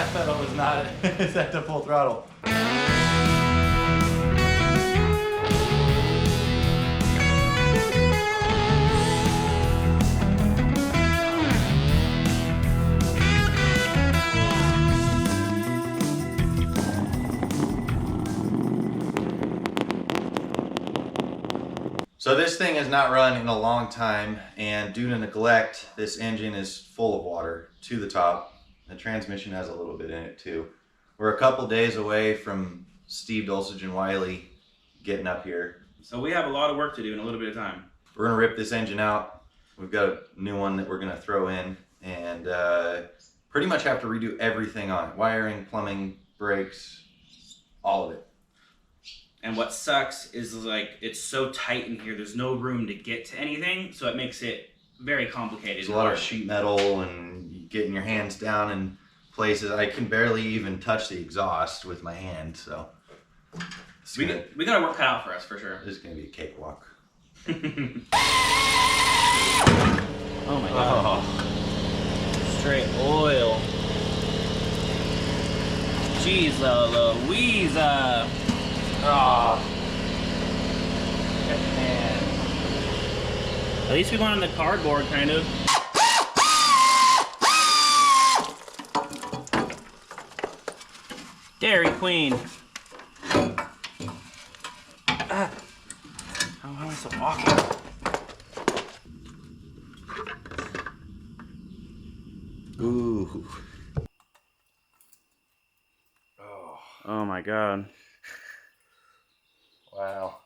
gas pedal is not set to full throttle. So this thing has not run in a long time, and due to neglect, this engine is full of water to the top. The transmission has a little bit in it too. We're a couple days away from Steve Dulcich and Wiley getting up here. So we have a lot of work to do in a little bit of time. We're gonna rip this engine out. We've got a new one that we're gonna throw in, and pretty much have to redo everything on it. Wiring, plumbing, brakes, all of it. And what sucks is like it's so tight in here, there's no room to get to anything, so it makes it very complicated. There's a lot of sheet metal and getting your hands down in places. I can barely even touch the exhaust with my hand, so. We got a work cut out for us, for sure. This is going to be a cakewalk. Oh my god. Oh. Straight oil. Jeez Louise. Oh. Man. At least we went on the cardboard, kind of. Dairy Queen. How am I still walking? Ooh. Oh my god. Wow.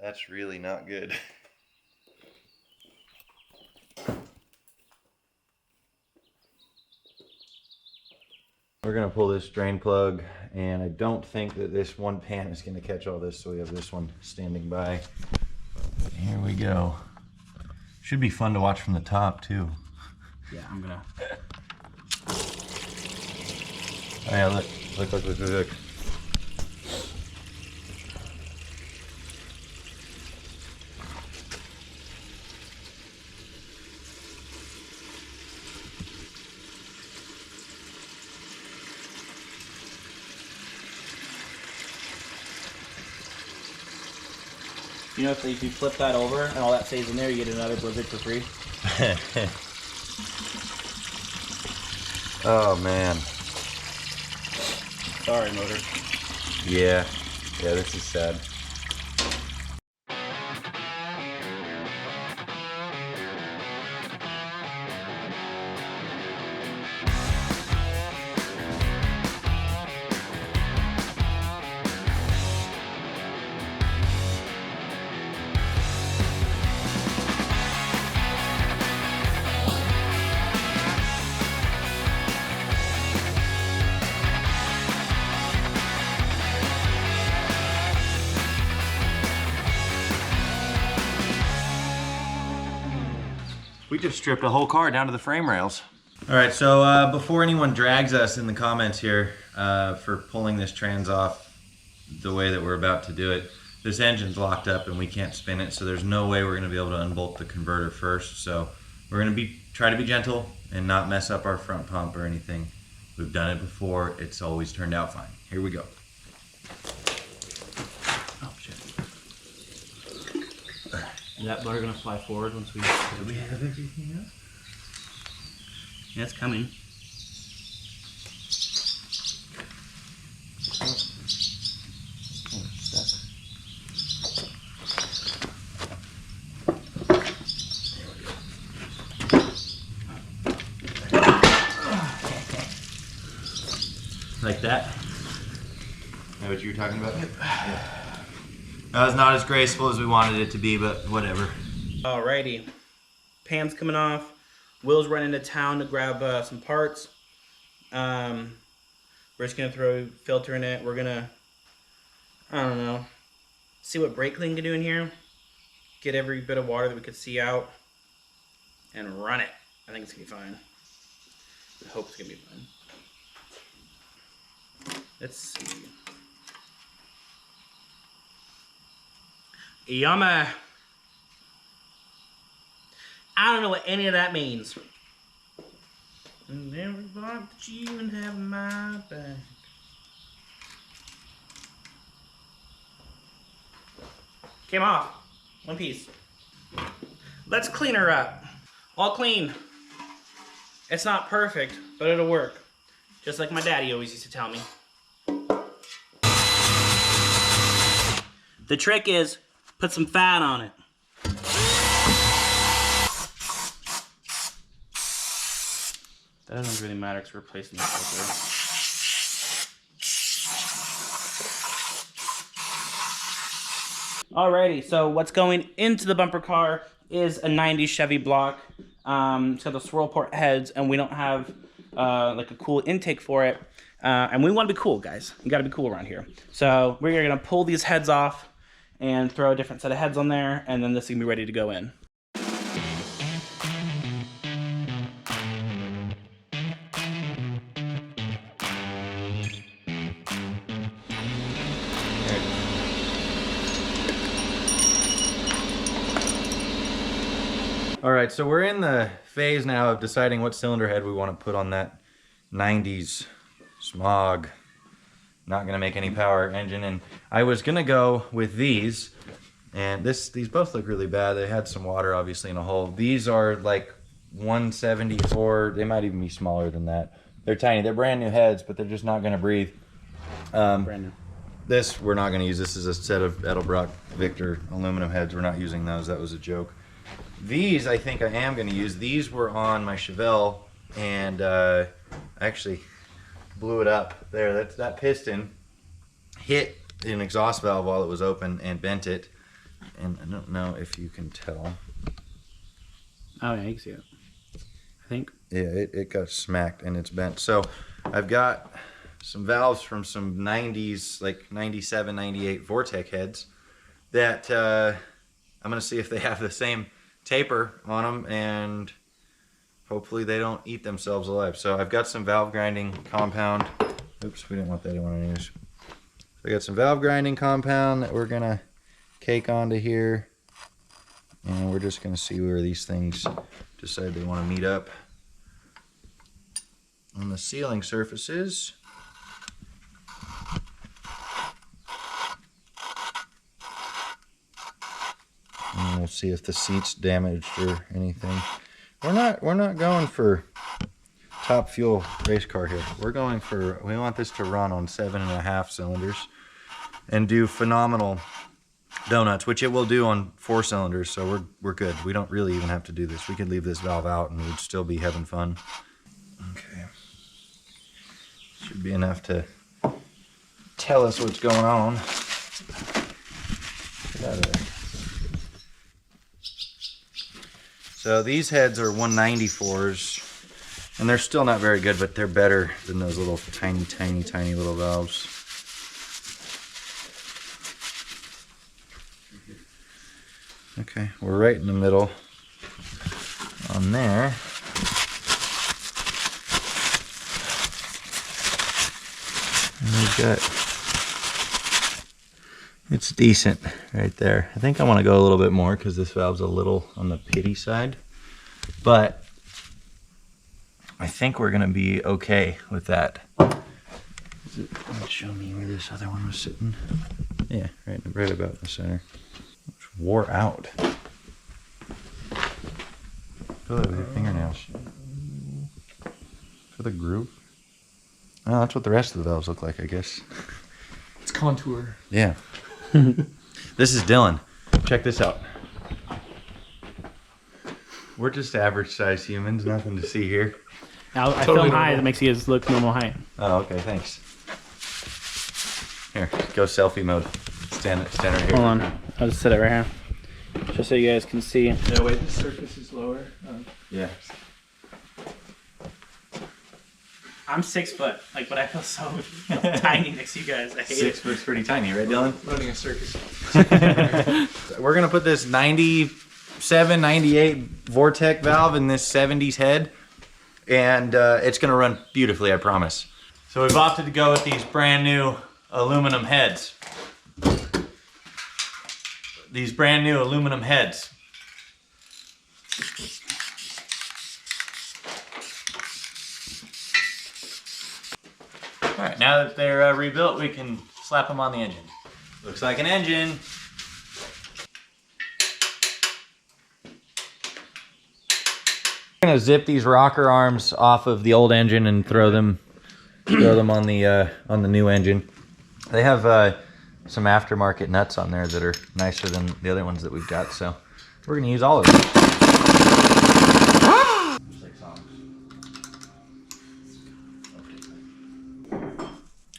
That's really not good. We're gonna pull this drain plug, and I don't think that this one pan is gonna catch all this, so we have this one standing by. Here we go. Should be fun to watch from the top too. Yeah, I'm gonna. Oh yeah, look. You know, if you flip that over and all that stays in there, you get another Blizzard for free. Oh man. Sorry, motor. Yeah, this is sad. We just stripped a whole car down to the frame rails. All right, so before anyone drags us in the comments here for pulling this trans off the way that we're about to do it, this engine's locked up and we can't spin it, so there's no way we're gonna be able to unbolt the converter first. So we're gonna try to be gentle and not mess up our front pump or anything. We've done it before, it's always turned out fine. Here we go. Oh shit. Is that motor gonna fly forward once we... Do we have everything else? Yeah, it's coming. Like that? Is that what you were talking about? Yep. Yeah. That was not as graceful as we wanted it to be, but whatever. Alrighty. Pan's coming off. Will's running to town to grab some parts. We're just gonna throw filter in it. We're gonna, I don't know, see what brake clean can do in here. Get every bit of water that we could see out and run it. I think it's gonna be fine. I hope it's gonna be fine. Let's see. Yummy. I don't know what any of that means. And never thought that you would have my back. Came off. One piece. Let's clean her up. All clean. It's not perfect, but it'll work. Just like my daddy always used to tell me. The trick is, put some fat on it. That doesn't really matter because we're replacing the filter. Alrighty, so what's going into the bumper car is a 90s Chevy block. It's got the swirl port heads, and we don't have like a cool intake for it. And we want to be cool, guys. You got to be cool around here. So we're going to pull these heads off and throw a different set of heads on there, and then this is going to be ready to go in. All right, so we're in the phase now of deciding what cylinder head we want to put on that 90s smog, not gonna make any power engine. And I was gonna go with these, and these both look really bad. They had some water obviously in a hole. These are like 174, they might even be smaller than that. They're tiny, they're brand new heads, but they're just not gonna breathe. Brand new. This we're not gonna use. This is a set of Edelbrock Victor aluminum heads. We're not using those, that was a joke. These I think I am going to use. These were on my Chevelle, and I actually blew it up there. That piston hit an exhaust valve while it was open and bent it. And I don't know if you can tell. Oh yeah, you can see it. I think. Yeah, it got smacked and it's bent. So I've got some valves from some 90s, like 97, 98 Vortec heads that I'm going to see if they have the same taper on them, and hopefully they don't eat themselves alive. So I've got some valve grinding compound. Oops, we didn't want that one to use. So I got some valve grinding compound that we're gonna cake onto here, and we're just gonna see where these things decide they want to meet up on the sealing surfaces. And we'll see if the seat's damaged or anything. We're not going for top fuel race car here. We're going for, we want this to run on 7.5 cylinders and do phenomenal donuts, which it will do on 4 cylinders. So we're good. We don't really even have to do this. We could leave this valve out and we'd still be having fun. Okay. Should be enough to tell us what's going on. Get out of there. So these heads are 194s, and they're still not very good, but they're better than those little tiny little valves. Okay, we're right in the middle on there. And we've got, it's decent right there. I think I want to go a little bit more because this valve's a little on the pity side, but I think we're going to be okay with that. Show me where this other one was sitting. Yeah, right about in the center. It's wore out. Feel that with your fingernails. Feel the groove. Oh, that's what the rest of the valves look like, I guess. It's contour. Yeah. This is Dylan. Check this out. We're just average sized humans, nothing to see here. Now, I Totally film high, normal. that makes you guys look normal height. Oh, okay, thanks. Here, go selfie mode. Stand right here. Hold on, I'll just set it right here. Just so you guys can see. Yeah, wait, the surface is lower. Yeah. I'm 6 foot, like, but I feel so tiny next to you guys. I hate 6 foot's pretty tiny, right, Dylan? Running a circus. We're gonna put this 97, 98 Vortec valve in this 70s head, and it's gonna run beautifully, I promise. So we've opted to go with these brand new aluminum heads. These brand new aluminum heads. right, now that they're rebuilt, we can slap them on the engine. Looks like an engine. I'm gonna zip these rocker arms off of the old engine and throw them on the new engine. They have some aftermarket nuts on there that are nicer than the other ones that we've got, so we're gonna use all of them.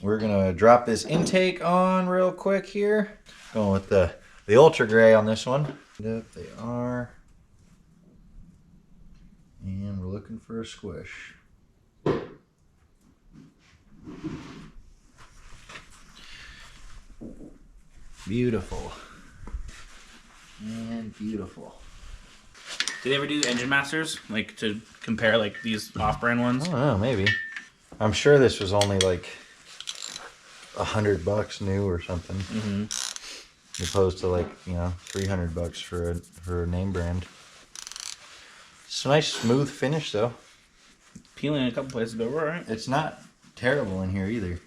We're gonna drop this intake on real quick here. Going with the ultra gray on this one. Yep, they are. And we're looking for a squish. Beautiful. And beautiful. Did they ever do engine masters? Like to compare like these off-brand ones? I don't know, maybe. I'm sure this was only like $100 new or something. Mm-hmm. Opposed to like, you know, $300 for a name brand. It's a nice smooth finish though. Peeling in a couple places, but we're alright. It's not terrible in here either.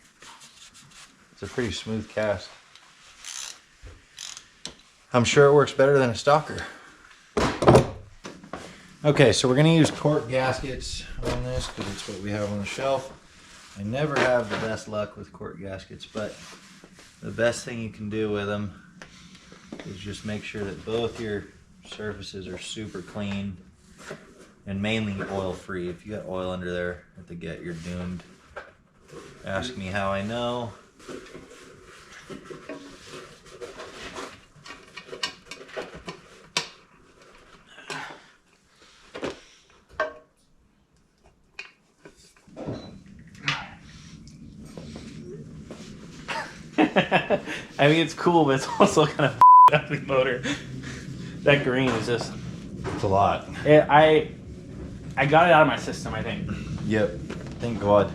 It's a pretty smooth cast. I'm sure it works better than a stalker. Okay, so we're gonna use cork gaskets on this because it's what we have on the shelf. I never have the best luck with cork gaskets, but the best thing you can do with them is just make sure that both your surfaces are super clean and mainly oil free. If you got oil under there at the get, you're doomed. Ask me how I know. I mean, it's cool, but it's also kind of up the motor. That green is just... It's a lot. I got it out of my system, I think. Yep. Thank God.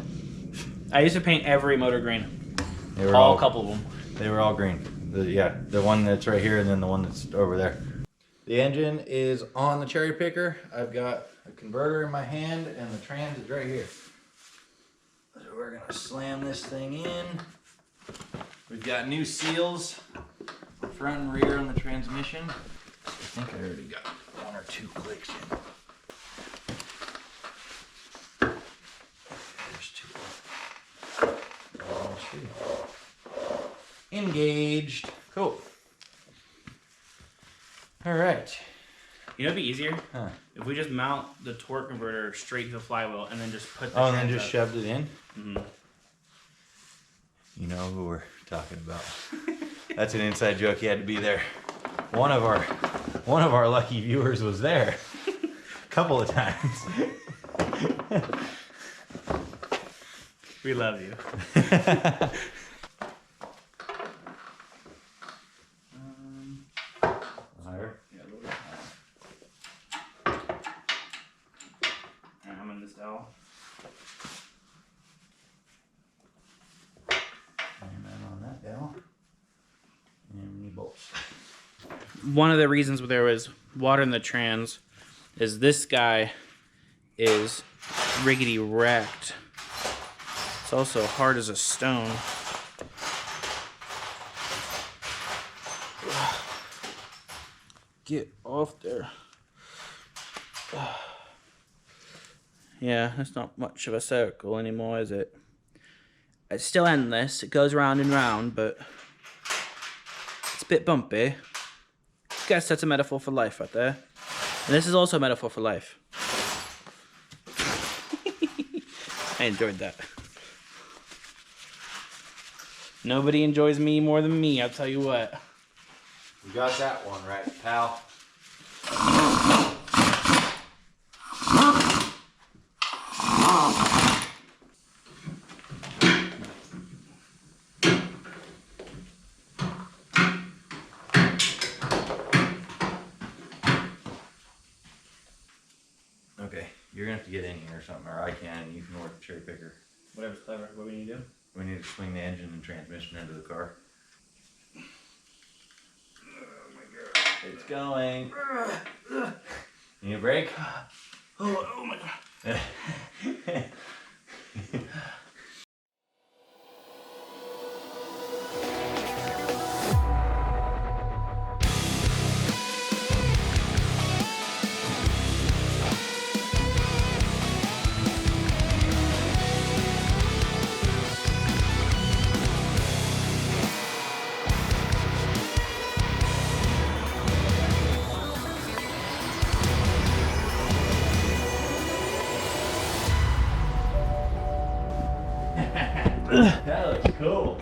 I used to paint every motor green. They were a couple of them. They were all green. The one that's right here and then the one that's over there. The engine is on the cherry picker. I've got a converter in my hand and the trans is right here. So we're gonna slam this thing in. We've got new seals, front and rear on the transmission. I think I already got 1 or 2 clicks in. There's 2. Oh, shoot. Engaged. Cool. All right. You know, it'd be easier Huh. if we just mount the torque converter straight to the flywheel and then just put the Oh, and then trans just up. shoved it in? Mhm. You know who we're talking about. That's an inside joke. You had to be there. One of our lucky viewers was there. A couple of times. We love you. Higher. Yeah, a little bit higher. Alright, I'm in this dowel. And then on that down. And we need bolts. One of the reasons there was water in the trans is this guy is riggedy wrecked. It's also hard as a stone. Get off there. Yeah, it's not much of a circle anymore, is it? It's still endless. It goes round and round, but it's a bit bumpy. I guess that's a metaphor for life right there. And this is also a metaphor for life. I enjoyed that. Nobody enjoys me more than me, I'll tell you what. You got that one right, pal. Okay, you're gonna have to get in here or something, or I can, and you can work the cherry picker. Whatever's clever. What do we need to do? We need to swing the engine and transmission into the car. It's going. You need a break? Oh my god. That looks cool.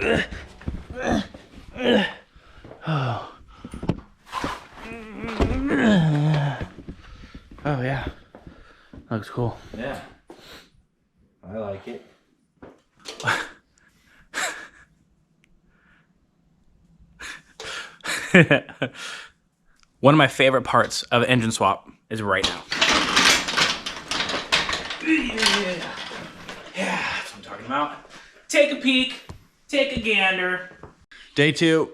Oh yeah, looks cool. Yeah, I like it. One of my favorite parts of an engine swap is right now. Yeah, that's what I'm talking about. Take a peek, take a gander. Day 2.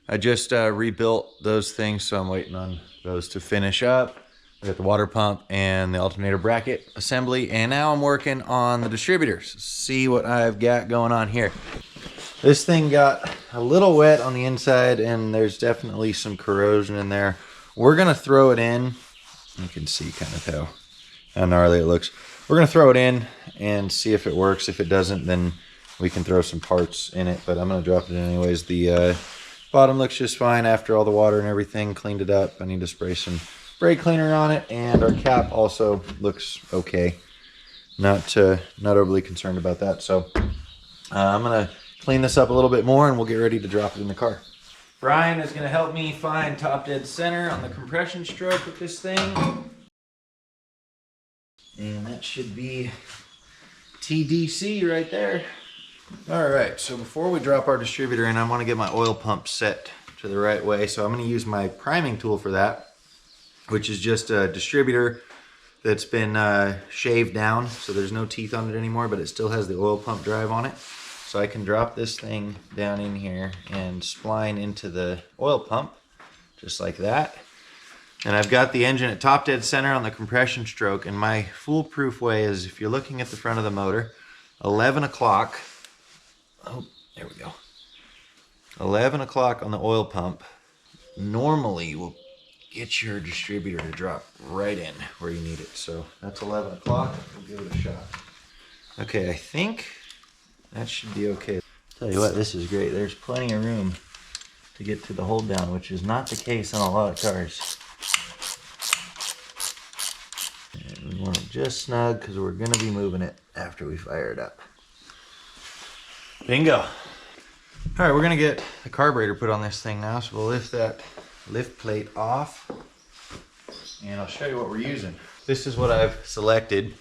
I just rebuilt those things, so I'm waiting on those to finish up. I got the water pump and the alternator bracket assembly, and now I'm working on the distributors. See what I've got going on here. This thing got a little wet on the inside, and there's definitely some corrosion in there. We're gonna throw it in. You can see kind of how gnarly it looks. We're gonna throw it in and see if it works. If it doesn't, then we can throw some parts in it, but I'm gonna drop it in anyways. The bottom looks just fine after all the water and everything, cleaned it up. I need to spray some brake cleaner on it, and our cap also looks okay. Not overly concerned about that. So I'm gonna clean this up a little bit more, and we'll get ready to drop it in the car. Brian is gonna help me find top dead center on the compression stroke with this thing. And that should be TDC right there. All right, so before we drop our distributor in, I want to get my oil pump set to the right way. So I'm going to use my priming tool for that, which is just a distributor that's been shaved down. So there's no teeth on it anymore, but it still has the oil pump drive on it. So I can drop this thing down in here and spline into the oil pump, just like that. And I've got the engine at top dead center on the compression stroke. And my foolproof way is, if you're looking at the front of the motor, 11 o'clock. Oh, there we go. 11 o'clock on the oil pump normally will get your distributor to drop right in where you need it. So that's 11 o'clock. We'll give it a shot. Okay, I think that should be okay. Tell you what, this is great. There's plenty of room to get to the hold down, which is not the case on a lot of cars. And we want it just snug because we're going to be moving it after we fire it up. Bingo. All right, we're gonna get the carburetor put on this thing now, so we'll lift that lift plate off, and I'll show you what we're using. This is what I've selected.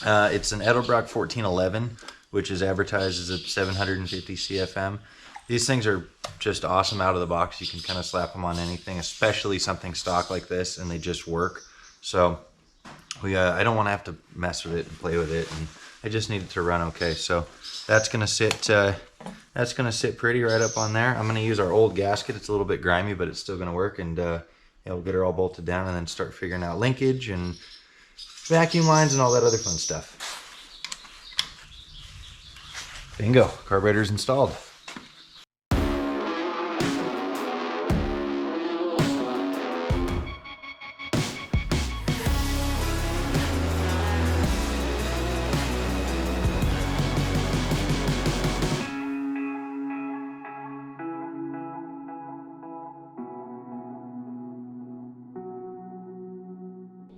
It's an Edelbrock 1411, which is advertised as a 750 CFM. These things are just awesome out of the box. You can kind of slap them on anything, especially something stock like this, and they just work. So I don't want to have to mess with it and play with it, and I just need it to run okay. So that's gonna sit pretty right up on there. I'm gonna use our old gasket. It's a little bit grimy, but it's still gonna work. And yeah, we'll get her all bolted down and then start figuring out linkage and vacuum lines and all that other fun stuff. Bingo, carburetor's installed.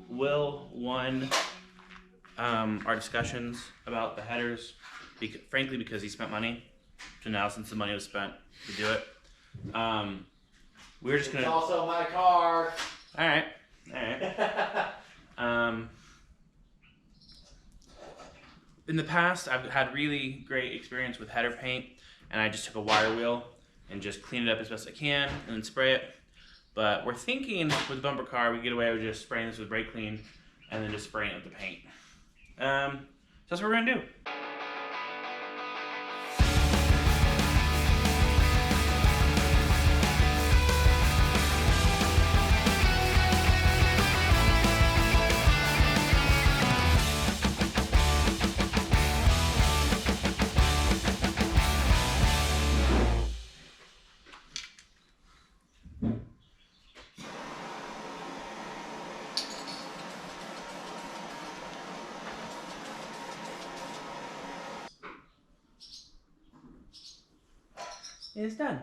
Will won our discussions about the headers, frankly, because he spent money. So now, since the money was spent, to do it, we're just gonna. It's also my car. All right. In the past, I've had really great experience with header paint, and I just took a wire wheel and just clean it up as best I can and then spray it. But we're thinking with the bumper car, we get away with just spraying this with brake clean and then just spraying it with the paint. So that's what we're gonna do. It's done.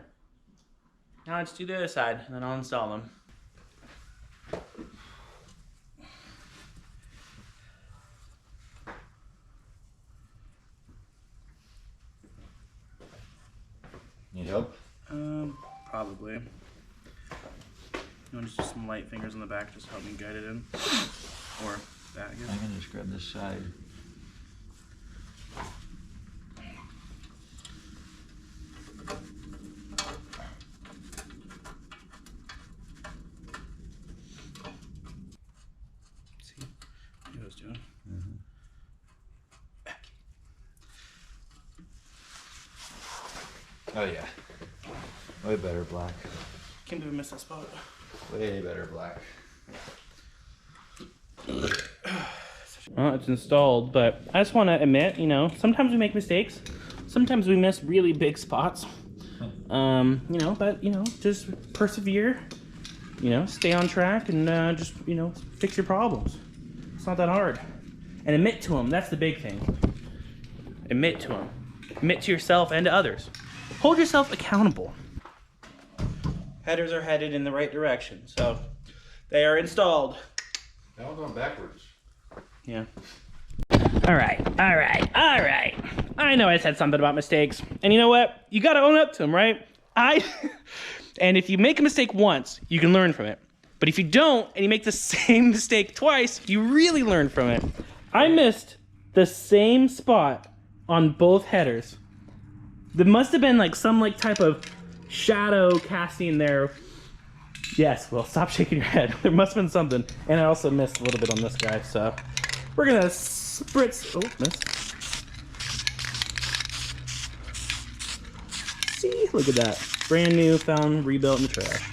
Now let's do the other side, and then I'll install them. You want to just do some light fingers on the back, just help me guide it in, or that. I guess. I can just grab this side. See what I was doing. Oh yeah, way better black. Can't believe I missed that spot. Way better black. Well, it's installed, but I just want to admit, you know, sometimes we make mistakes. Sometimes we miss really big spots. You know, but, you know, just persevere, you know, stay on track and just, you know, fix your problems. It's not that hard. And admit to them. That's the big thing. Admit to them. Admit to yourself and to others. Hold yourself accountable. Headers are headed in the right direction, so they are installed. Now we're going backwards. Yeah. All right. I know I said something about mistakes, and you know what? You got to own up to them, right? And if you make a mistake once, you can learn from it. But if you don't, and you make the same mistake twice, you really learn from it. I missed the same spot on both headers. There must have been like some type of shadow casting there. Yes, well, stop shaking your head. There must have been something. And I also missed a little bit on this guy, so we're gonna spritz. Oh, missed. See, look at that. Brand new, found, rebuilt in the trash.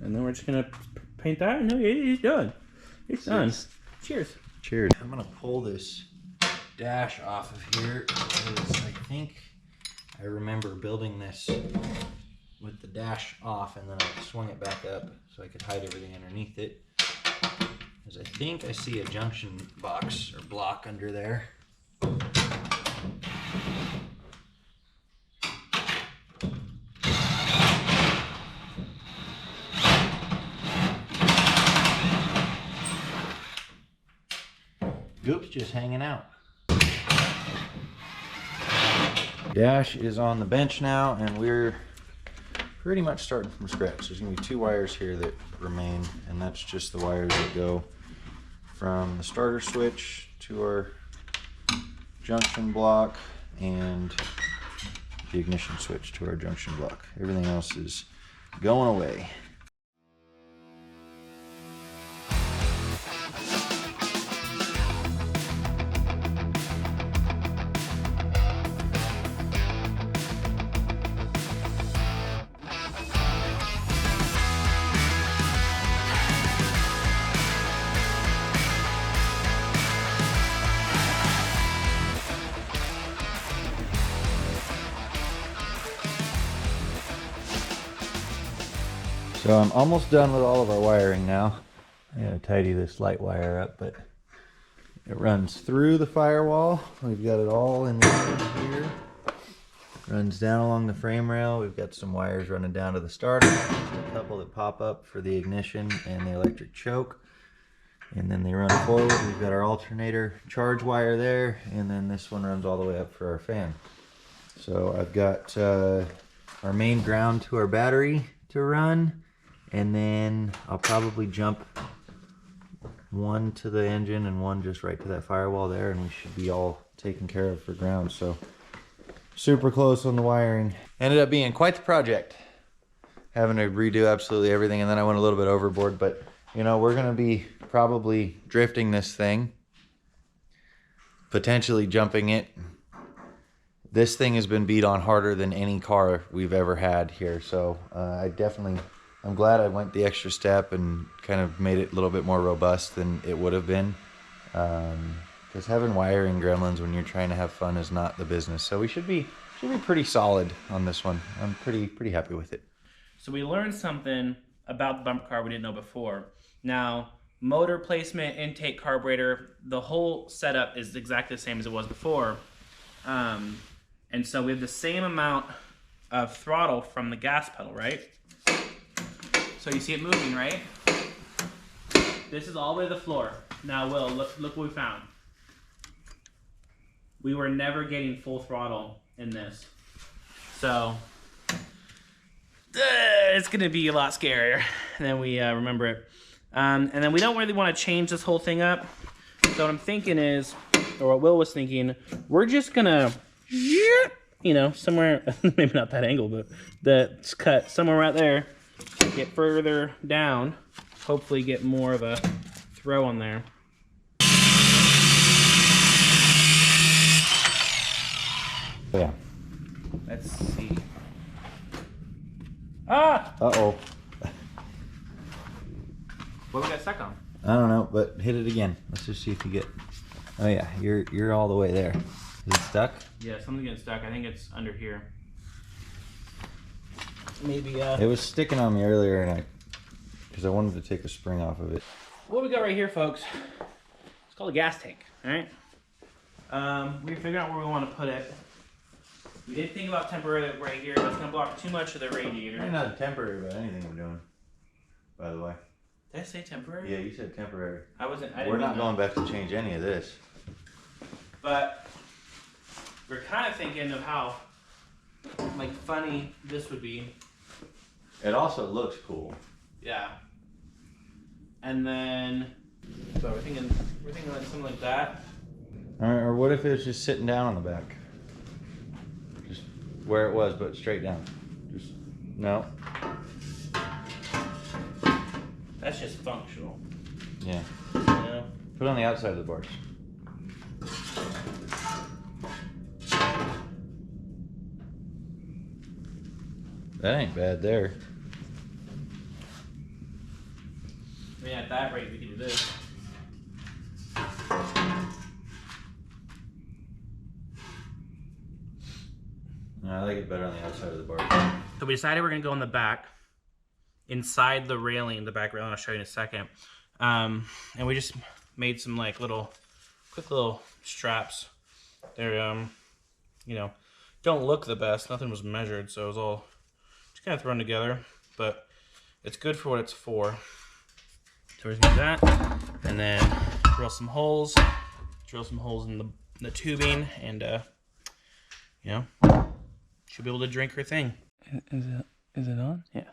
And then we're just gonna paint that. No, he's done. He's done. Cheers. Cheers. I'm gonna pull this dash off of here because I think I remember building this with the dash off and then I swung it back up so I could hide everything underneath it. Because I think I see a junction box or block under there. Goop's just hanging out. Dash is on the bench now and we're pretty much starting from scratch. There's gonna be 2 wires here that remain, and that's just the wires that go from the starter switch to our junction block and the ignition switch to our junction block. Everything else is going away. So I'm almost done with all of our wiring now. I gotta tidy this light wire up, but it runs through the firewall. We've got it all in line here. Runs down along the frame rail. We've got some wires running down to the starter. A couple that pop up for the ignition and the electric choke. And then they run forward. We've got our alternator charge wire there. And then this one runs all the way up for our fan. So I've got our main ground to our battery to run. And then I'll probably jump one to the engine and one just right to that firewall there, and we should be all taken care of for ground. So super close on the wiring. Ended up being quite the project, having to redo absolutely everything, and then I went a little bit overboard, but you know, we're gonna be probably drifting this thing, potentially jumping it. This thing has been beat on harder than any car we've ever had here, so I'm glad I went the extra step and kind of made it a little bit more robust than it would have been. Because having wiring gremlins when you're trying to have fun is not the business. So we should be pretty solid on this one. I'm pretty happy with it. So we learned something about the bumper car we didn't know before. Now, motor placement, intake, carburetor, the whole setup is exactly the same as it was before. And so we have the same amount of throttle from the gas pedal, right? So you see it moving, right? This is all the way to the floor. Now, Will, look what we found. We were never getting full throttle in this. So, it's gonna be a lot scarier than we remember it. And then we don't really want to change this whole thing up. So what I'm thinking is, or what Will was thinking, we're just gonna, you know, somewhere, maybe not that angle, but that's cut somewhere right there, get further down, hopefully get more of a throw on there. Yeah. Let's see. Ah! Uh-oh. What we got stuck on? I don't know, but hit it again. Let's just see if you get... Oh yeah, you're all the way there. Is it stuck? Yeah, something's getting stuck. I think it's under here. Maybe, It was sticking on me earlier, and because I wanted to take the spring off of it. What we got right here, folks, it's called a gas tank, all right? We're figuring out where we want to put it. We did think about temporarily right here, but it's going to block too much of the radiator. You're not temporary about anything we're doing, by the way. Did I say temporary? Yeah, you said temporary. I didn't We're not mean going back to change any of this. But we're kind of thinking of how, like, funny this would be. It also looks cool. Yeah. And then, so we're thinking like something like that. Or what if it was just sitting down on the back? Just where it was, but straight down. Just, no. That's just functional. Yeah. You know? Put it on the outside of the bars. That ain't bad there. I mean, at that rate, we can do this. No, I like it better on the outside of the bar. So we decided we're gonna go in the back, inside the railing, the back railing. I'll show you in a second. And we just made some like quick little straps. They're you know, don't look the best. Nothing was measured, so it was all just kind of thrown together. But it's good for what it's for. So we're just gonna do that, and then drill some holes in the tubing, and you know, should be able to drink her thing. Is it on? Yeah.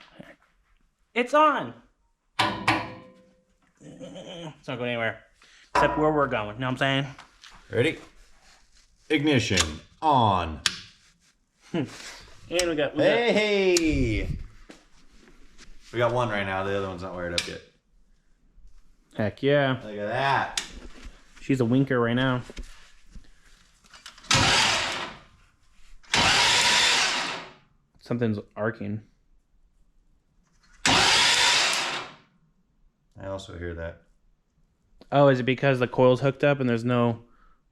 It's on. It's not going anywhere except where we're going. You know what I'm saying? Ready? Ignition on. And we got Hey! We got one right now. The other one's not wired up yet. heck yeah. Look at that. She's a winker right now. Something's arcing. I also hear that. Oh, is it because the coil's hooked up and there's no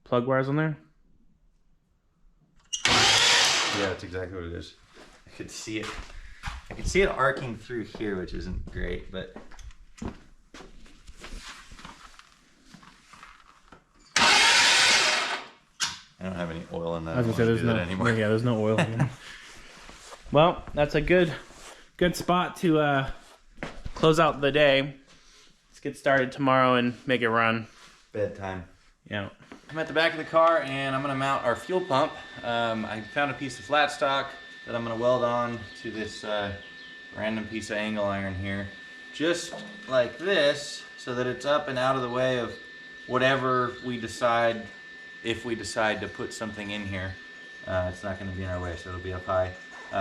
plug wires on there? Yeah, that's exactly what it is. I could see it. I could see it arcing through here, which isn't great, but... I don't have any oil in that. I was gonna say there's no anymore. Yeah, there's no oil here. Well, that's a good spot to close out the day. Let's get started tomorrow and make it run. Bedtime. Yeah. I'm at the back of the car and I'm gonna mount our fuel pump. I found a piece of flat stock that I'm gonna weld on to this random piece of angle iron here. Just like this, so that it's up and out of the way of whatever we decide, if we decide to put something in here. It's not gonna be in our way, so it'll be up high.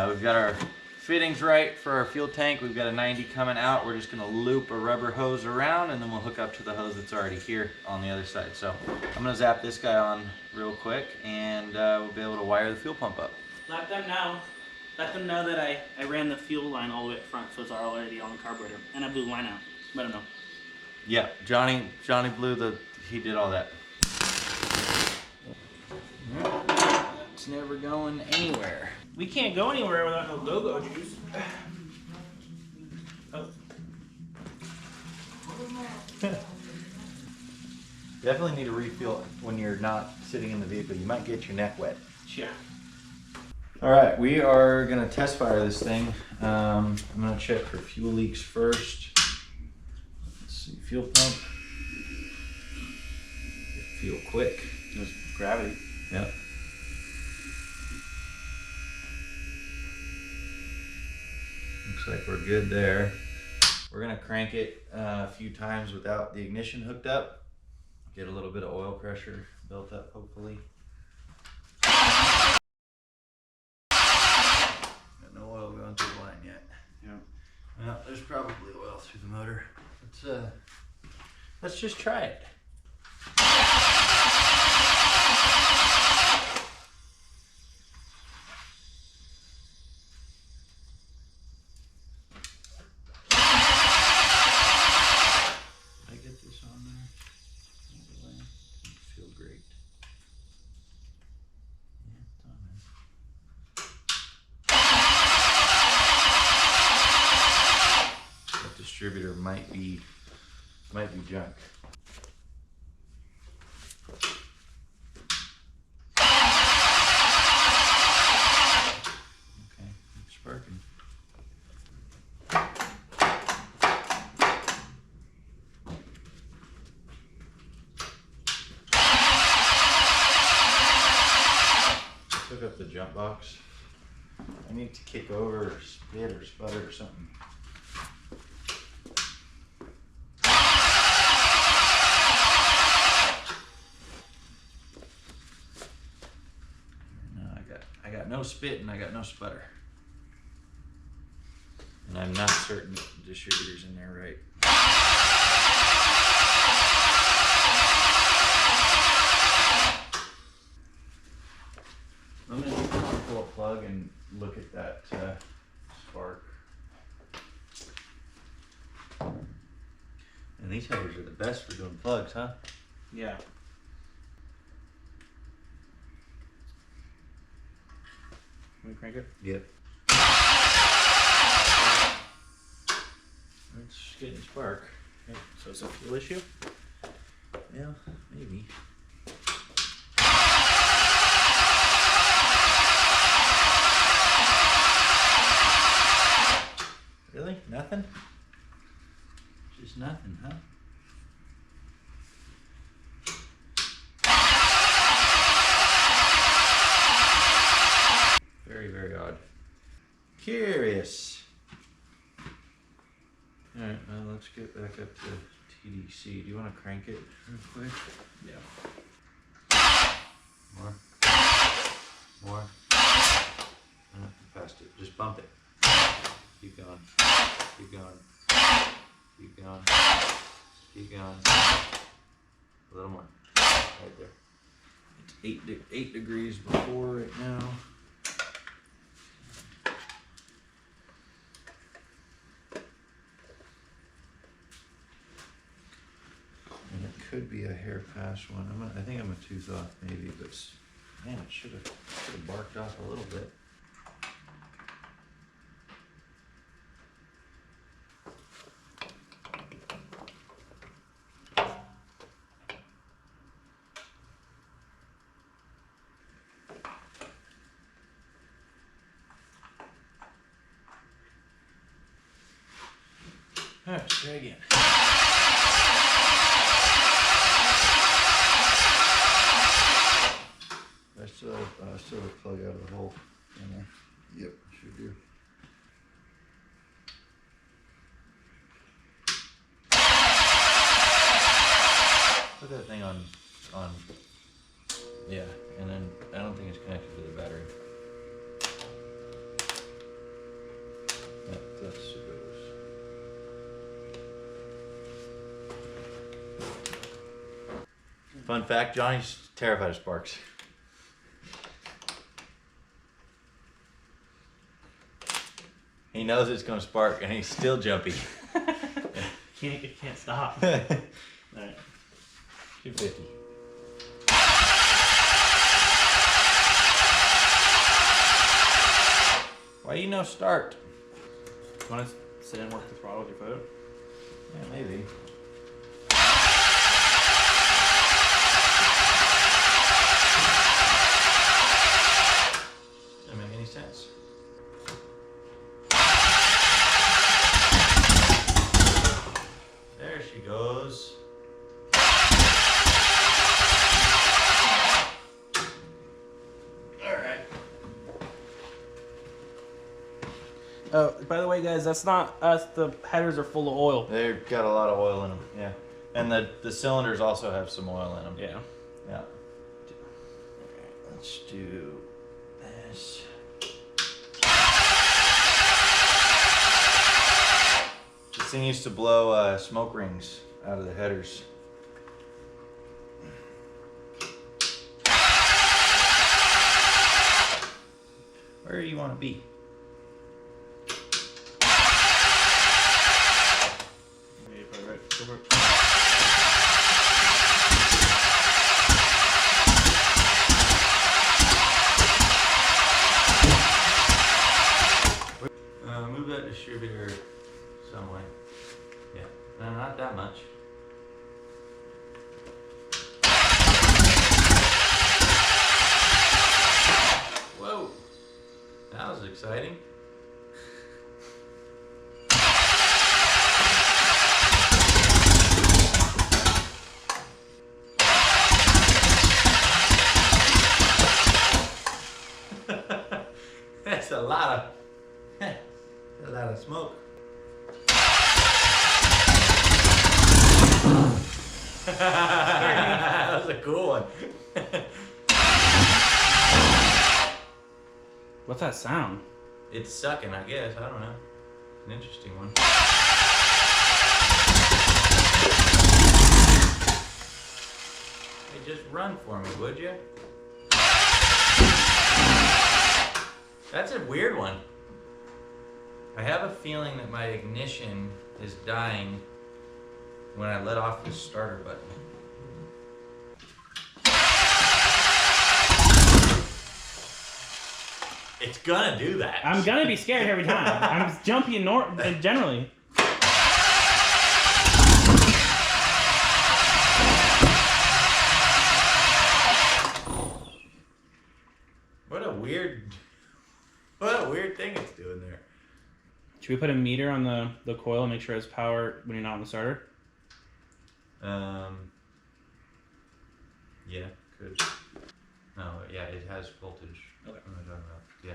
We've got our fittings right for our fuel tank. We've got a 90 coming out. We're just gonna loop a rubber hose around and then we'll hook up to the hose that's already here on the other side. So I'm gonna zap this guy on real quick and we'll be able to wire the fuel pump up. Let them know. Let them know that I ran the fuel line all the way up front, so it's already on the carburetor. And I blew the line out. Let them know. Yeah, Johnny blew he did all that. It's never going anywhere. We can't go anywhere without no go-go juice. Oh. Definitely need to refuel when you're not sitting in the vehicle. You might get your neck wet. Yeah. All right, we are gonna test fire this thing. I'm gonna check for fuel leaks first. Let's see, fuel pump. Fuel quick. There's gravity. Yep. Looks Looks like we're good there. We're gonna crank it a few times without the ignition hooked up. Get a little bit of oil pressure built up, hopefully. Got no oil going through the line yet. Yeah. Well, there's probably oil through the motor. Let's just try it. Distributor might be junk. Okay, it's sparking. Hook up the jump box. I need to kick over or spit or sputter or something. I got no spit and I got no sputter. And I'm not certain that the distributor's in there right. I'm going to pull a plug and look at that spark. And these headers are the best for doing plugs, huh? Yeah. Can we crank it? Yep. It's getting spark. Okay. So it's a fuel issue? Yeah, maybe. Really? Nothing? Just nothing, huh? Very, very odd. Curious. Alright, well, let's get back up to TDC. Do you want to crank it real quick? Yeah. More. More. Past it. Just bump it. Keep going. Keep going. Keep going. Keep going. A little more. Right there. It's 8 degrees before right now. And it could be a hair past one. I think I'm a tooth off maybe, but man, it should have barked off a little bit. All right, let's try again. I still have a plug out of the hole in there. Yep, should do. Put that thing on, yeah, and then I don't think it's connected to the battery. That's supposed. Fun fact, Johnny's terrified of sparks. He knows it's going to spark and he's still jumpy. It can't stop. All right. 250. Why you no start? You want to sit and work the throttle with your foot? Yeah, maybe. Doesn't make any sense. There she goes. By the way, guys, that's not us. The headers are full of oil. They've got a lot of oil in them, yeah. And the cylinders also have some oil in them. Yeah. Yeah. Alright, let's do this. This thing used to blow smoke rings out of the headers. Where do you want to be? Move that distributor some way. Yeah, no, not that much. Whoa, that was exciting. That's a lot of smoke. That was a cool one. What's that sound? It's sucking, I guess. I don't know. An interesting one. Hey, just run for me, would you? That's a weird one. I have a feeling that my ignition is dying when I let off the starter button. It's gonna do that. I'm gonna be scared every time. I'm jumpy generally. What a weird thing it's doing there. Should we put a meter on the coil and make sure it's power when you're not on the starter? Yeah, could. No, yeah, it has voltage. Okay. What am I talking about? Yeah.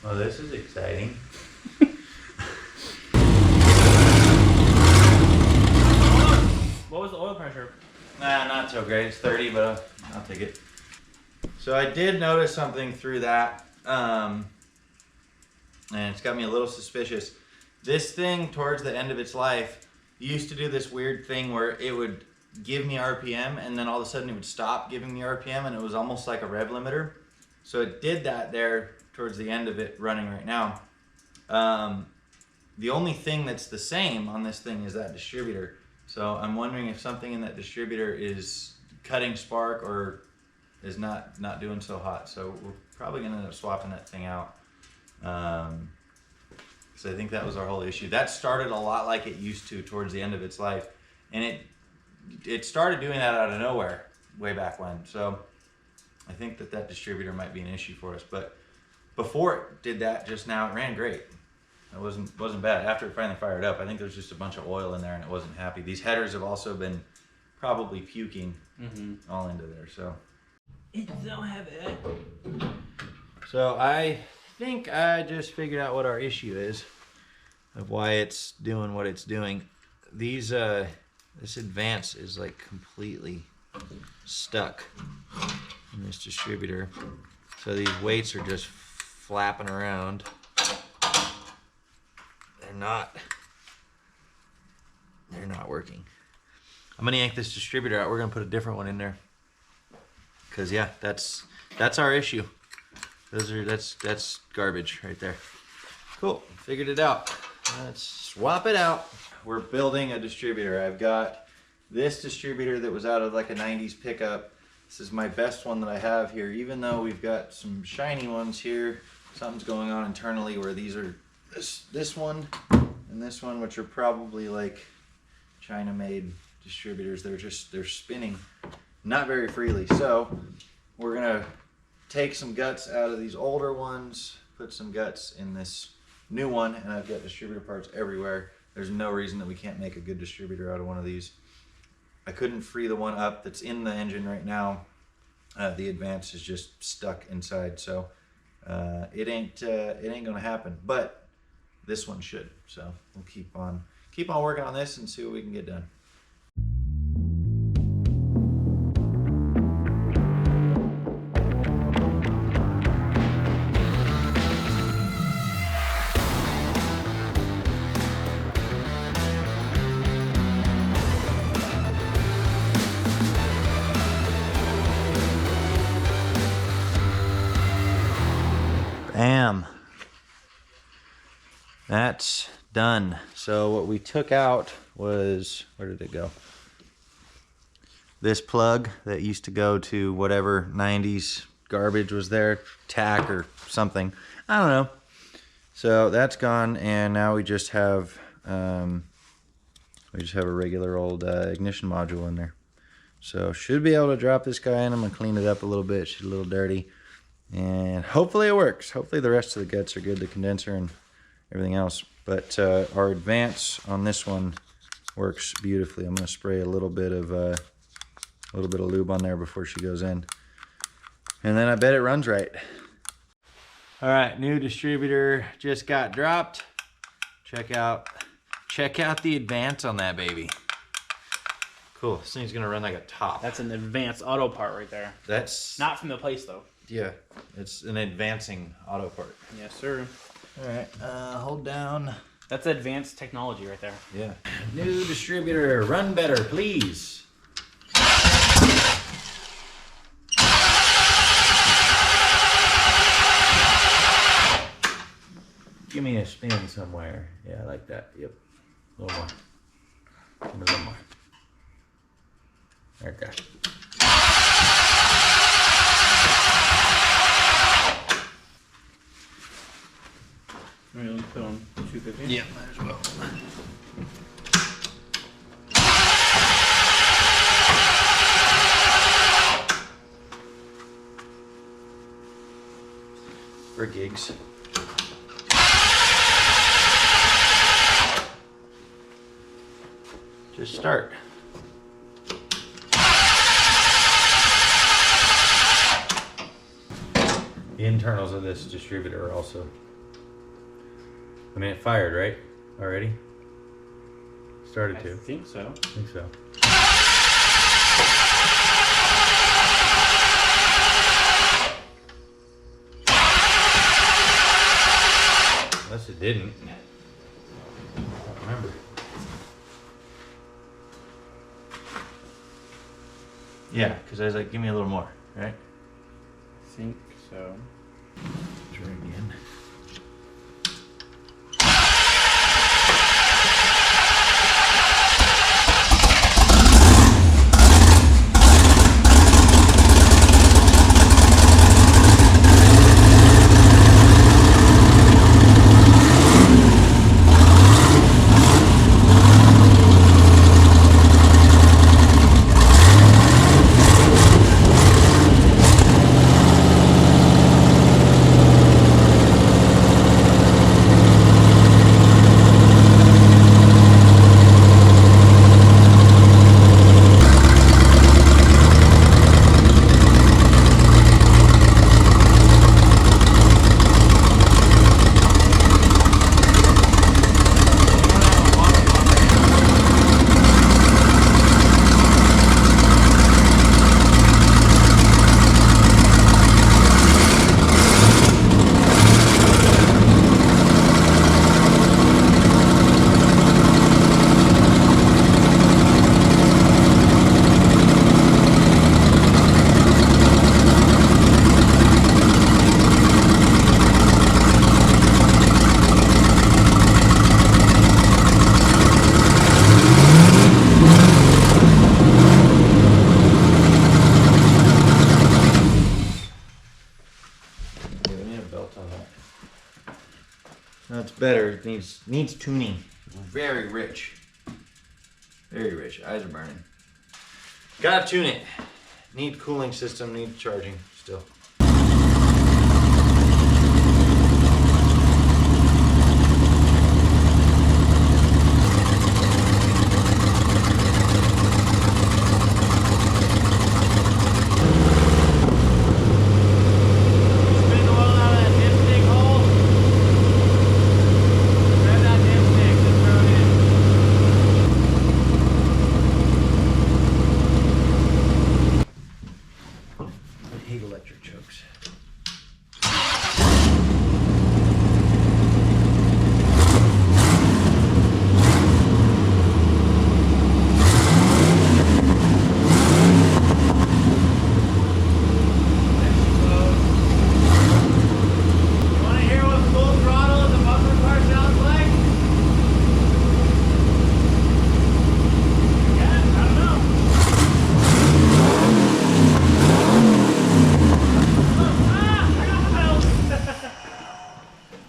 Well, this is exciting. What was the oil pressure? Nah, not so great. It's 30, but I'll take it. So I did notice something through that, and it's got me a little suspicious. This thing, towards the end of its life, used to do this weird thing where it would give me RPM, and then all of a sudden it would stop giving me RPM, and it was almost like a rev limiter. So it did that there towards the end of it running right now. The only thing that's the same on this thing is that distributor. So I'm wondering if something in that distributor is cutting spark or is not doing so hot. So we're probably gonna end up swapping that thing out. So I think that was our whole issue. That started a lot like it used to towards the end of its life. And it started doing that out of nowhere way back when. So I think that distributor might be an issue for us. But before it did that just now, it ran great. It wasn't bad. After it finally fired up, I think there's just a bunch of oil in there and it wasn't happy. These headers have also been probably puking all into there. So It's so heavy. So I think I just figured out what our issue is of why it's doing what it's doing. These this advance is like completely stuck in this distributor. So these weights are just flapping around. They're not working. I'm gonna yank this distributor out. We're gonna put a different one in there. Cause yeah, that's our issue. That's garbage right there. Cool, figured it out. Let's swap it out. We're building a distributor. I've got This distributor that was out of like a 90s pickup, this is my best one that I have here, even though we've got some shiny ones here. Something's going on internally where these are this one and this one, which are probably like China made distributors. They're spinning not very freely. So we're gonna take some guts out of these older ones, put some guts in this new one, and I've got distributor parts everywhere. There's no reason that we can't make a good distributor out of one of these. I couldn't free the one up that's in the engine right now. The Advance is just stuck inside, so it ain't gonna happen. But this one should. So we'll keep on working on this and see what we can get done. Bam. That's done. So what we took out was, where did it go? This plug that used to go to whatever 90s garbage was there, tack or something. I don't know. So that's gone, and now we just have a regular old ignition module in there. So should be able to drop this guy in. I'm gonna clean it up a little bit. She's a little dirty. And hopefully it works. Hopefully the rest of the guts are good, the condenser and everything else. But our Advance on this one works beautifully. I'm going to spray a little bit of lube on there before she goes in, and then I bet it runs right. All right, new distributor just got dropped. Check out the Advance on that baby. Cool. This thing's going to run like a top. That's an Advanced auto part right there. That's not from the place though. Yeah, it's an advancing auto part. Yes, sir. All right, hold down. That's advanced technology right there. Yeah. New distributor, run better, please. Give me a spin somewhere. Yeah, like that. Yep. A little more. Give me a little more. Okay. Really put on 250? Yeah, might as well. For gigs. Just start. The internals of this distributor are also, I mean, it fired, right? Already? Started to. I think so. I think so. Unless it didn't. I don't remember. Yeah, because I was like, give me a little more, right? I think so. Try again. That's better. It needs tuning. Very rich. Very rich. Eyes are burning. Gotta tune it. Need cooling system, need charging still.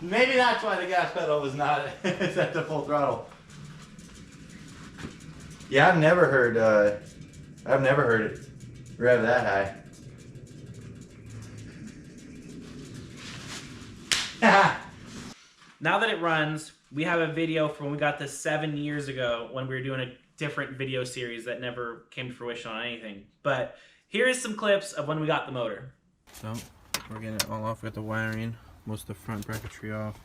Maybe that's why the gas pedal was not set to full throttle. Yeah, I've never heard it rev that high. Now that it runs, we have a video from when we got this 7 years ago when we were doing a different video series that never came to fruition on anything. But here is some clips of when we got the motor. So we're getting it all off with the wiring. Most of the front bracketry off.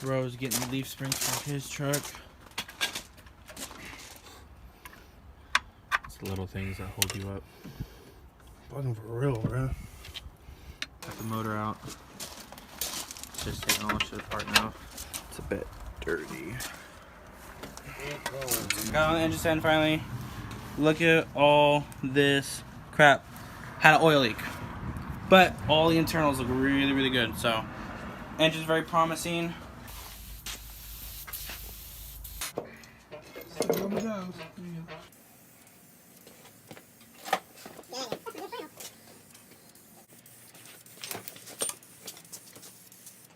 Bro's getting the leaf springs for his truck. It's the little things that hold you up. Bugging for real, bro. Got the motor out. Just taking all the shit apart now. It's a bit dirty. Got on the engine stand finally. Look at all this crap. Had an oil leak. But all the internals look really, really good. So, engine's very promising.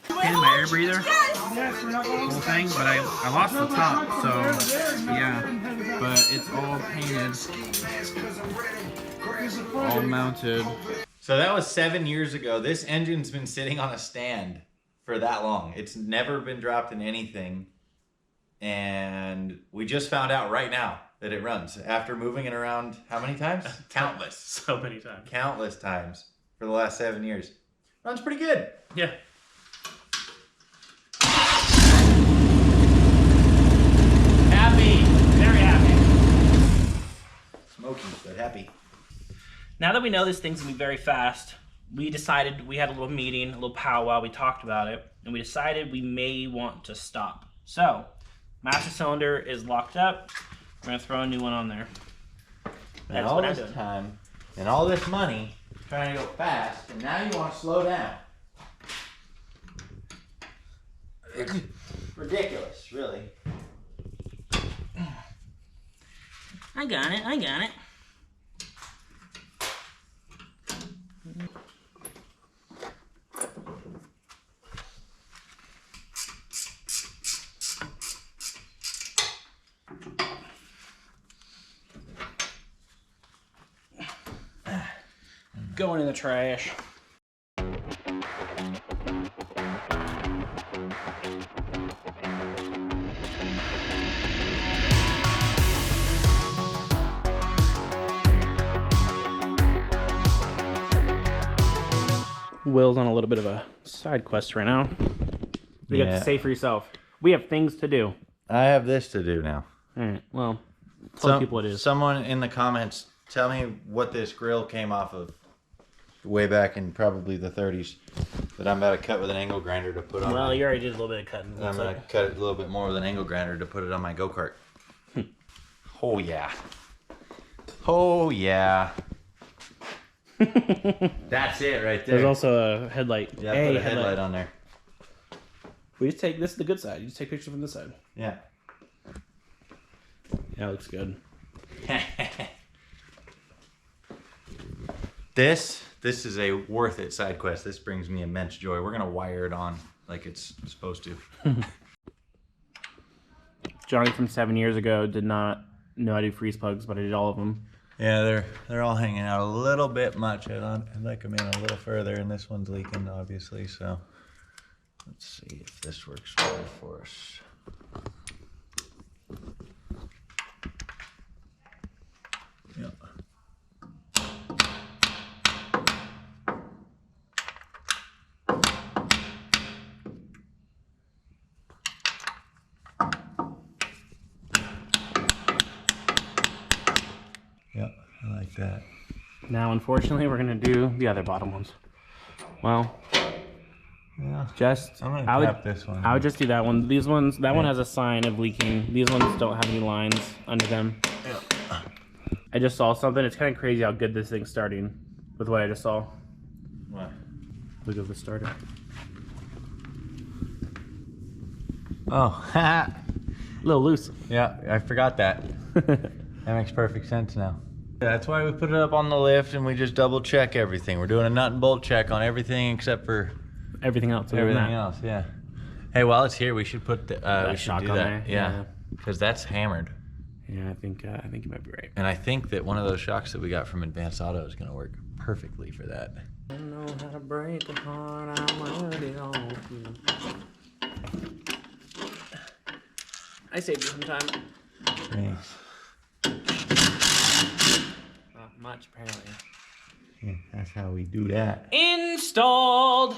Painted my air breather, whole thing, but I lost the top, so yeah. But it's all painted, all mounted. So that was 7 years ago. This engine's been sitting on a stand for that long. It's never been dropped in anything. And we just found out right now that it runs after moving it around how many times? Countless. So many times. Countless times for the last 7 years. Runs pretty good. Yeah. Happy. Very happy. Smoky, but happy. Now that we know this thing's gonna be very fast, we decided, we had a little meeting, a little powwow, we talked about it, and we decided we may want to stop. So, master cylinder is locked up. We're gonna throw a new one on there. And all this time, and all this money, trying to go fast, and now you want to slow down. It's ridiculous, really. I got it, I got it. Going in the trash. Will's on a little bit of a side quest right now. You got to say for yourself. We have things to do. I have this to do now. All right. Well, tell people what it is. Someone in the comments, tell me what this grill came off of. Way back in probably the 30s. That I'm about to cut with an angle grinder to put on. Well, you already did a little bit of cutting. I'm going to cut it a little bit more with an angle grinder to put it on my go-kart. Oh yeah. Oh yeah. That's it right there. There's also a headlight. Yeah, put a headlight on there. We just take, this is the good side. You just take pictures from this side. Yeah. Yeah, it looks good. This this is a worth it side quest. This brings me immense joy. We're gonna wire it on like it's supposed to. Johnny from 7 years ago did not know how to do freeze plugs, but I did all of them. Yeah, they're all hanging out a little bit much. I'd like them in a little further, and this one's leaking, obviously. So let's see if this works better for us. Yeah. Yep, I like that. Now, unfortunately, we're gonna do the other bottom ones. Well, Yeah. just I'm gonna tap this one. I would just do that one. These ones, that one has a sign of leaking. These ones don't have any lines under them. Yeah. I just saw something. It's kind of crazy how good this thing's starting with what I just saw. What? Look at the starter. Oh, A little loose. yeah, I forgot that. That makes perfect sense now. That's why we put it up on the lift and we just double check everything. We're doing a nut and bolt check on everything except for Everything else. everything else. Yeah. Hey, while it's here, we should put the we should shock do on that. there. Yeah, because that's hammered. Yeah, I think you might be right. And I think that one of those shocks that we got from Advanced Auto is going to work perfectly for that. I don't know how to break a heart. I'm already on you. I saved you some time. Thanks. Not much, apparently. Yeah, that's how we do that. Installed.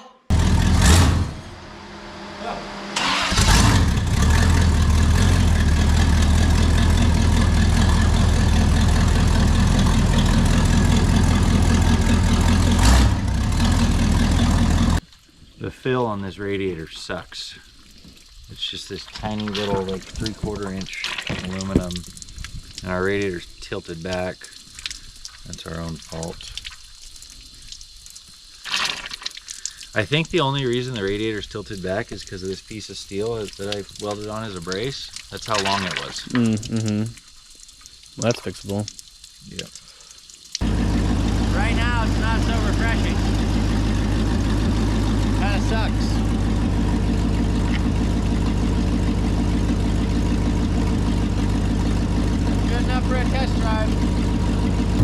The fill on this radiator sucks. It's just this tiny little like 3/4 inch aluminum, and our radiator's tilted back. That's our own fault. I think the only reason the radiator's tilted back is because of this piece of steel that I welded on as a brace. That's how long it was. Mm-hmm. Well, that's fixable. Yep. Right now, it's not so refreshing. Kind of sucks. Good enough for a test drive.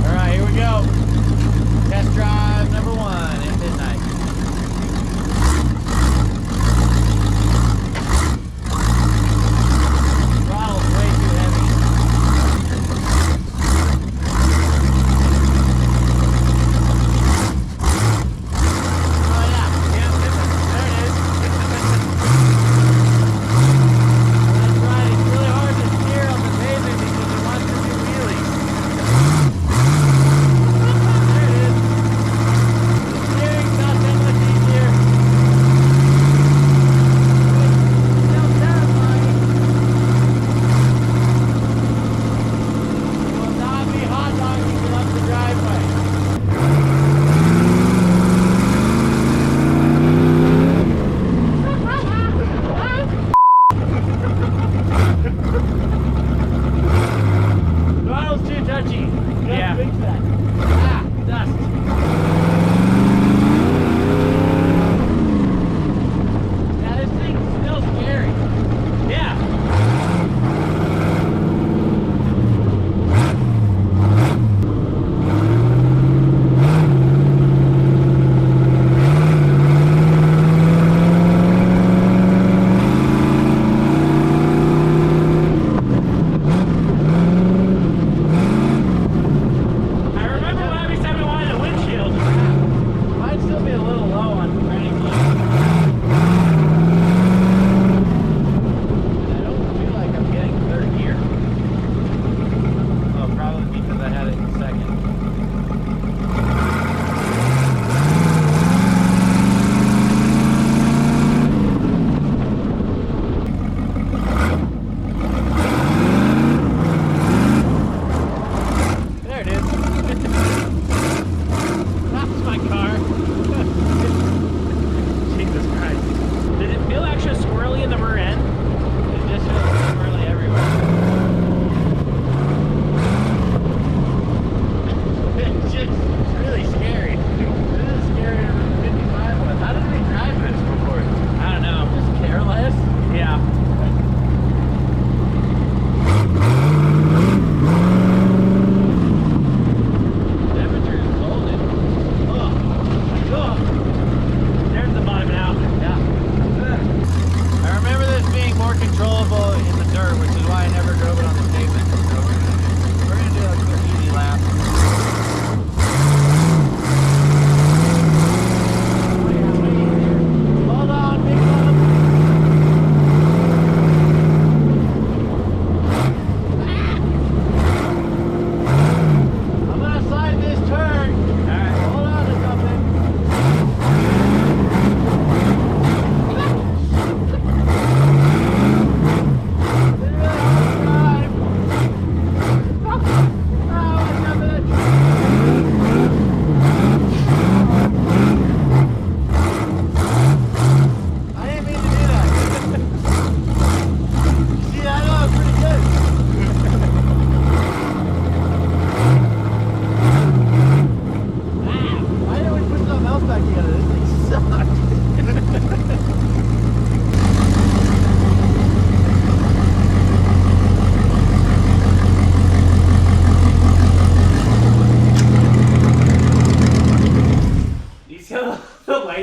All right, here we go. Test drive number 1 at midnight. Throttle's way too heavy. Oh yeah, there it is. That's right, it's really hard to steer on the pavement because it wants to do wheelies.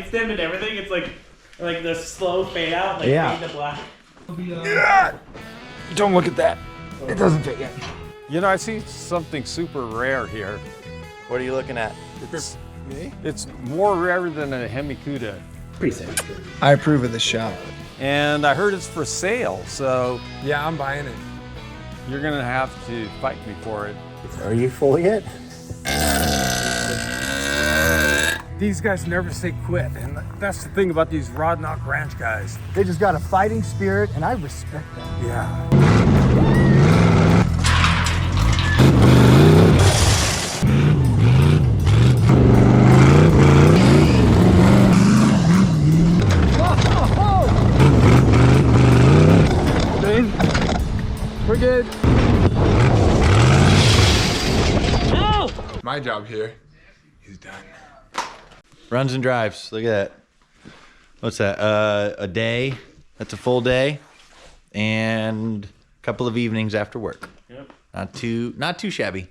sight stem and everything. It's like the slow fade out, like Yeah. fade to black. Don't look at that. It doesn't fit yet. You know, I see something super rare here. What are you looking at? It's more rare than a Hemi-Cuda. Pretty sick. I approve of this shop. And I heard it's for sale, so Yeah, I'm buying it. you're gonna have to fight me for it. Are you full yet? These guys never say quit, and that's the thing about these Rod Knock Ranch guys. They just got a fighting spirit, and I respect that. Yeah. We're good. My job here is done. Runs and drives. Look at that. What's that? A day. That's a full day, and a couple of evenings after work. Yep. Not too shabby.